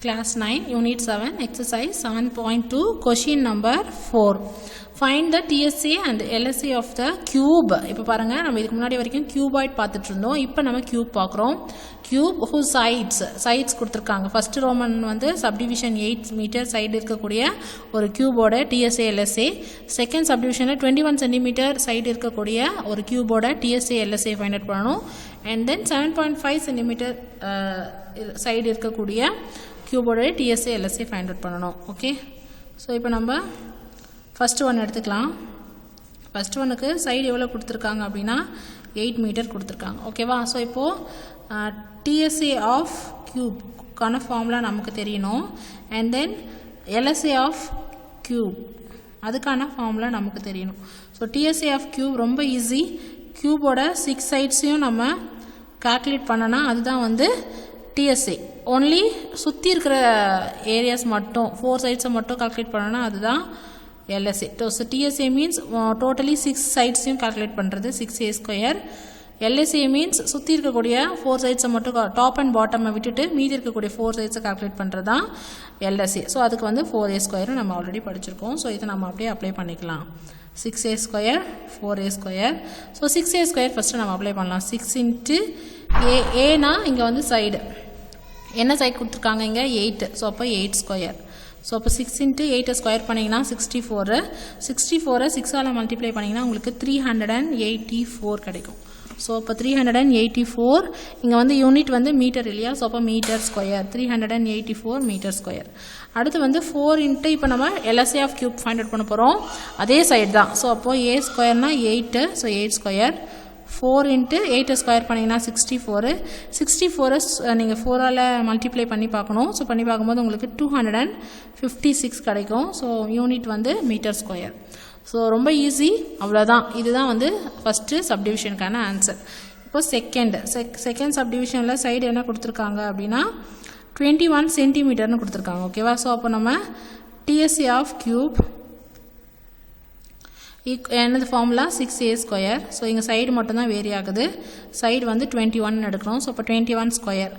Class 9, Unit 7, Exercise 7.2, Question number 4. Find the TSA and LSA of the cube. இப்போ பாருங்க நம்ம இதுக்கு முன்னாடி வரைக்கும் cuboid பார்த்துட்டு இருந்தோம். இப்போ நம்ம cube பார்க்குறோம். Cube whose sides கொடுத்துருக்காங்க. First Roman வந்து subdivision 8 meter side இருக்கக்கூடிய ஒரு cubeோட TSA LSA. Second subdivision 21 cm side இருக்கக்கூடிய ஒரு cubeோட TSA LSA find out பண்ணணும். And then 7.5 cm side இருக்கக்கூடிய cubeோட TSA LSA find out பண்ணணும். ஓகே, ஸோ இப்போ நம்ம ஃபஸ்ட் ஒன் எடுத்துக்கலாம். ஃபஸ்ட் ஒனுக்கு சைடு எவ்வளோ கொடுத்துருக்காங்க அப்படின்னா 8 மீட்டர் கொடுத்துருக்காங்க. ஓகேவா? ஸோ இப்போது TSA ஆஃப் க்யூப்க்கான ஃபார்முலா நமக்கு தெரியணும். And then LSA of cube அதுக்கான ஃபார்முலா நமக்கு தெரியணும். ஸோ TSA ஆஃப் க்யூப் ரொம்ப ஈஸி. க்யூபோட 6 சைட்ஸையும் நம்ம கால்குலேட் பண்ணனா அதுதான் வந்து TSA. ஒன்லி சுற்றி இருக்கிற ஏரியாஸ் மட்டும் 4 சைட்ஸை மட்டும் கால்குலேட் பண்ணனா அதுதான் LSA. So TSA means totally 6 சைட்ஸையும் calculate பண்ணுறது 6a ஸ்கொயர். LSA மீன்ஸ் சுற்றி இருக்கக்கூடிய 4 சைட்ஸை மட்டும் டாப் அண்ட் பாட்டமை விட்டுட்டு மீதி இருக்கக்கூடிய 4 சைட்ஸை கால்குலேட் பண்ணுறது தான் LSA. ஸோ அதுக்கு வந்து 4a ஸ்கொயரும் நம்ம ஆல்ரெடி படிச்சிருக்கோம். ஸோ இதை நம்ம அப்படியே அப்ளை பண்ணிக்கலாம். 6a square 4a square. So 6a square first நம்ம அப்ளை பண்ணலாம். 6 இன்ட்டு ஏனா இங்கே வந்து சைடு என்ன சைடு கொடுத்துருக்காங்க இங்கே 8. ஸோ அப்போ 8 ஸ்கொயர். ஸோ அப்போ 6 இன்ட்டு 8 ஸ்கொயர் பண்ணிங்கன்னா 64. 64 6ஆல் மல்டிப்ளை பண்ணிங்கன்னா உங்களுக்கு 384 கிடைக்கும். ஸோ அப்போ 384 இங்கே வந்து யூனிட் வந்து மீட்டர் இல்லையா? ஸோ அப்போ மீட்டர் ஸ்கொயர் 384 மீட்டர் ஸ்கொயர். அடுத்து வந்து 4 இன்ட்டு இப்போ நம்ம LSA of cube find out பண்ண போகிறோம். அதே சைடு தான். ஸோ அப்போது a ஸ்கொயர்னா 8. ஸோ 8 ஸ்கொயர் 4 இன்ட்டு 8 ஸ்கொயர் பண்ணிங்கன்னா 64. 64 நீங்கள் 4ஆல் மல்டிப்ளை பண்ணி பார்க்கணும். ஸோ பண்ணி பார்க்கும்போது உங்களுக்கு 256 கிடைக்கும். ஸோ யூனிட் வந்து மீட்டர் ஸ்கொயர். ஸோ ரொம்ப ஈஸி, அவ்வளோதான். இதுதான் வந்து ஃபஸ்ட்டு சப்டிவிஷனுக்கான ஆன்சர். இப்போ செகண்ட் சப்டிவிஷனில் சைடு என்ன கொடுத்துருக்காங்க அப்படின்னா 21 சென்டிமீட்டர்னு கொடுத்துருக்காங்க. ஓகேவா? ஸோ அப்போ நம்ம TSA ஆஃப் க்யூப் என்னது ஃபார்முலா 6a ஸ்கொயர். ஸோ இங்கே சைடு மட்டும்தான் வேரி ஆகுது. சைடு வந்து 21 எடுக்கணும். ஸோ இப்போ 21 ஸ்கொயர்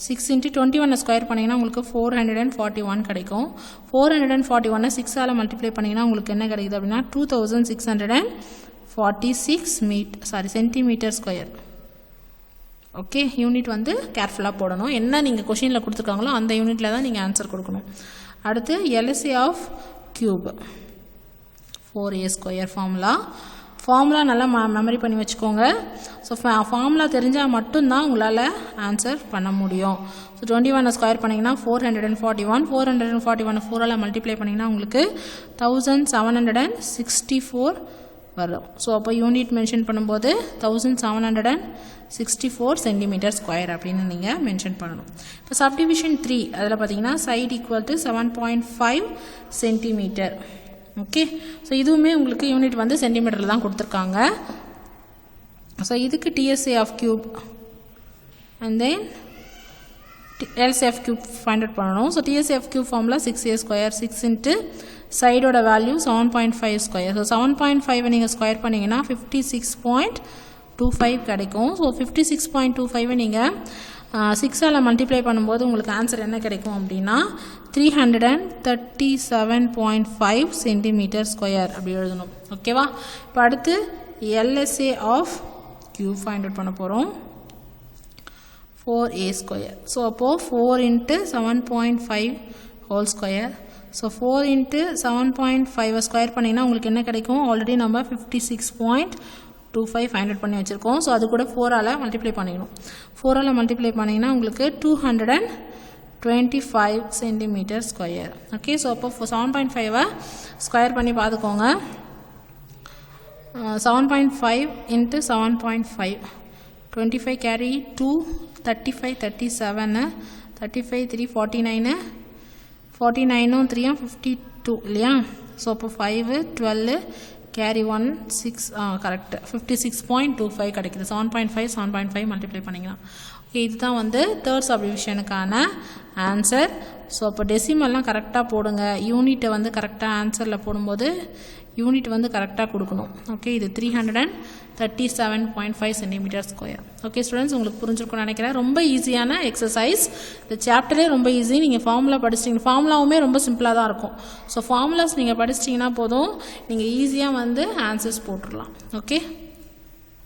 6 இன்ட்டு 21 ஸ்கொயர் பண்ணிங்கன்னா உங்களுக்கு 441 கிடைக்கும். 441 6ஆல் மல்டிப்ளை பண்ணிங்கன்னா உங்களுக்கு என்ன கிடைக்குது அப்படின்னா 2646 சென்டிமீட்டர் ஸ்கொயர். ஓகே, யூனிட் வந்து கேர்ஃபுல்லாக போடணும். என்ன நீங்கள் கொஷினில் கொடுத்துருக்காங்களோ அந்த யூனிட்டில் தான் நீங்கள் ஆன்சர் கொடுக்கணும். அடுத்து LSA of cube 4a square formula நல்லா மெமரி பண்ணி வச்சுக்கோங்க. ஸோ ஃபார்முலா தெரிஞ்சால் மட்டும்தான் உங்களால் ஆன்சர் பண்ண முடியும். ஸோ 21 ஸ்கொயர் பண்ணிங்கன்னா 441 4ஆல் மல்டிப்ளை பண்ணிங்கன்னா உங்களுக்கு 1764 வரும். ஸோ அப்போ யூனிட் மென்ஷன் பண்ணும்போது 1764 சென்டிமீட்டர் ஸ்கொயர் அப்படின்னு நீங்கள் மென்ஷன் பண்ணணும். இப்போ சப்டிவிஷன் 3 அதில் பார்த்தீங்கன்னா side equal to 7.5 centimetre. Okay, so இதுவுமே உங்களுக்கு யூனிட் வந்து சென்டிமீட்டரில் தான் கொடுத்துருக்காங்க. ஸோ இதுக்கு TSA of cube and then LSA of cube find out பண்ணணும். So TSA of cube formula 6a square 6 into சைடோட வேல்யூ 7.5 ஸ்கொயர். ஸோ 7.5 நீங்கள் ஸ்கொயர் பண்ணிங்கன்னா 56.25 கிடைக்கும். ஸோ 56.25 நீங்கள் 6ஆல் மல்டிப்ளை பண்ணும்போது உங்களுக்கு ஆன்சர் என்ன கிடைக்கும் அப்படின்னா 337.5 சென்டிமீட்டர் ஸ்கொயர் அப்படி எழுதணும். ஓகேவா? இப்போ அடுத்து LSA of cube find out பண்ண போகிறோம். 4a square. ஸோ அப்போது 4 into 7.5 whole square. So 4 into 7.5 square பண்ணிங்கன்னா உங்களுக்கு என்ன கிடைக்கும்? ஆல்ரெடி நம்ம 56.25 ஃபைண்ட் அவுட் பண்ணி வச்சுருக்கோம். ஸோ அது கூட 4ஆல் மல்டிப்ளை பண்ணிக்கணும். 4ஆல் மல்டிப்ளை பண்ணிங்கன்னா உங்களுக்கு 225 சென்டிமீட்டர் ஸ்கொயர். ஓகே, ஸோ அப்போ 7.5 ஸ்கொயர் பண்ணி பார்த்துக்கோங்க. 7.5 இன்ட்டு 7.5 25 கேரி 2 35 37 35 3 49 49ம் 3ம் 52 இல்லையா? ஸோ அப்போ 5 12 கேரி 1 6 கரெக்ட் 56.25 கிடைக்குது. 7.5 மல்டிப்ளை பண்ணிக்கலாம். ஓகே, இதுதான் வந்து தேர்ட் சப்டிவிஷனுக்கான ஆன்சர். ஸோ அப்போ டெசிமல்லாம் கரெக்டாக போடுங்க. யூனிட்டை வந்து கரெக்டாக ஆன்சரில் போடும்போது யூனிட் வந்து கரெக்டாக கொடுக்கணும். ஓகே, இது 337.5 சென்டிமீட்டர் ஸ்கொயர். ஓகே ஸ்டூடெண்ட்ஸ், உங்களுக்கு புரிஞ்சிருக்கும்னு நினைக்கிறேன். ரொம்ப ஈஸியான எக்ஸசைஸ். இந்த சாப்டரே ரொம்ப ஈஸி. நீங்கள் ஃபார்முலா படிச்சிட்டிங்க, ஃபார்முலாவுமே ரொம்ப சிம்பிளாக தான் இருக்கும். ஸோ ஃபார்முலாஸ் நீங்கள் படிச்சிட்டிங்கன்னா போதும், நீங்கள் ஈஸியாக வந்து ஆன்சர்ஸ் போட்டுடலாம். ஓகே.